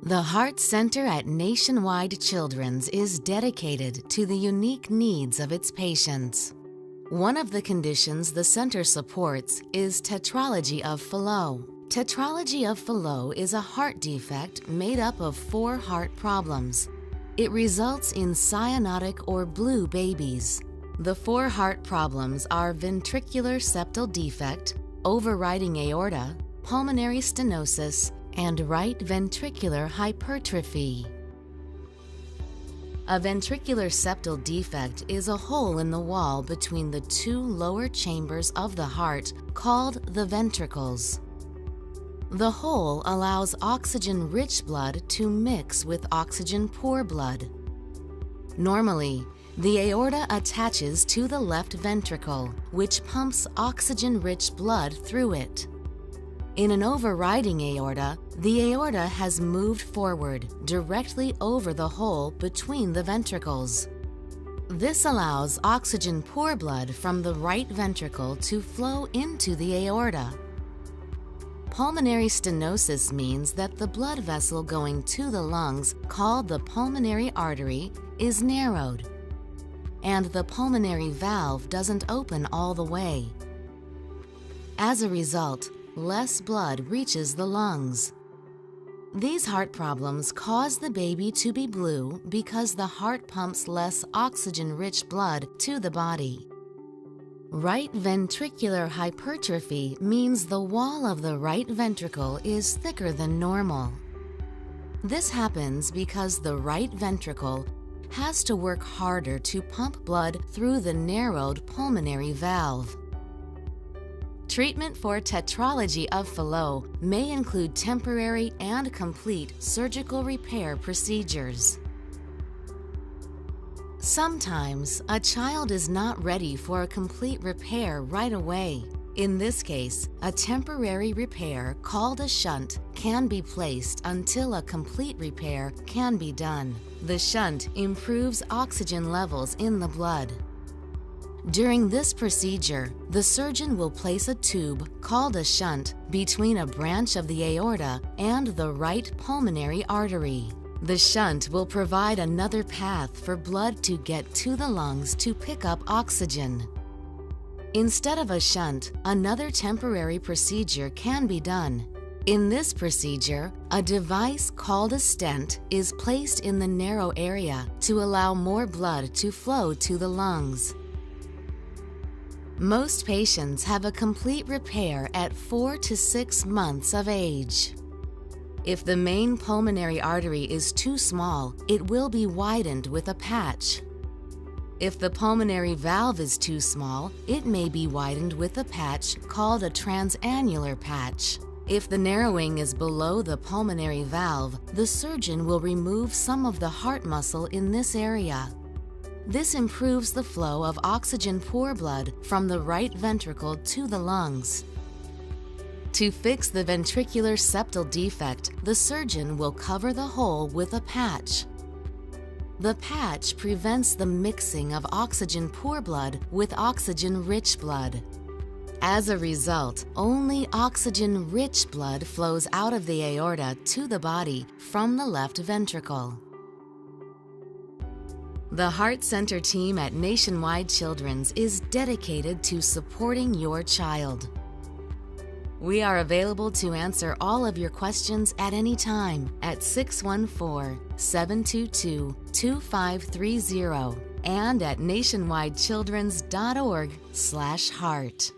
The Heart Center at Nationwide Children's is dedicated to the unique needs of its patients. One of the conditions the center supports is tetralogy of Fallot. Tetralogy of Fallot is a heart defect made up of 4 heart problems. It results in cyanotic or blue babies. The 4 heart problems are ventricular septal defect, overriding aorta, pulmonary stenosis, and right ventricular hypertrophy. A ventricular septal defect is a hole in the wall between the 2 lower chambers of the heart called the ventricles. The hole allows oxygen-rich blood to mix with oxygen-poor blood. Normally, the aorta attaches to the left ventricle, which pumps oxygen-rich blood through it. In an overriding aorta, the aorta has moved forward directly over the hole between the ventricles. This allows oxygen-poor blood from the right ventricle to flow into the aorta. Pulmonary stenosis means that the blood vessel going to the lungs, called the pulmonary artery, is narrowed, and the pulmonary valve doesn't open all the way. As a result, less blood reaches the lungs. These heart problems cause the baby to be blue because the heart pumps less oxygen-rich blood to the body. Right ventricular hypertrophy means the wall of the right ventricle is thicker than normal. This happens because the right ventricle has to work harder to pump blood through the narrowed pulmonary valve. Treatment for tetralogy of Fallot may include temporary and complete surgical repair procedures. Sometimes, a child is not ready for a complete repair right away. In this case, a temporary repair called a shunt can be placed until a complete repair can be done. The shunt improves oxygen levels in the blood. During this procedure, the surgeon will place a tube called a shunt between a branch of the aorta and the right pulmonary artery. The shunt will provide another path for blood to get to the lungs to pick up oxygen. Instead of a shunt, another temporary procedure can be done. In this procedure, a device called a stent is placed in the narrow area to allow more blood to flow to the lungs. Most patients have a complete repair at 4 to 6 months of age. If the main pulmonary artery is too small, it will be widened with a patch. If the pulmonary valve is too small, it may be widened with a patch called a transannular patch. If the narrowing is below the pulmonary valve, the surgeon will remove some of the heart muscle in this area. This improves the flow of oxygen-poor blood from the right ventricle to the lungs. To fix the ventricular septal defect, the surgeon will cover the hole with a patch. The patch prevents the mixing of oxygen-poor blood with oxygen-rich blood. As a result, only oxygen-rich blood flows out of the aorta to the body from the left ventricle. The Heart Center team at Nationwide Children's is dedicated to supporting your child. We are available to answer all of your questions at any time at 614-722-2530 and at nationwidechildrens.org/heart.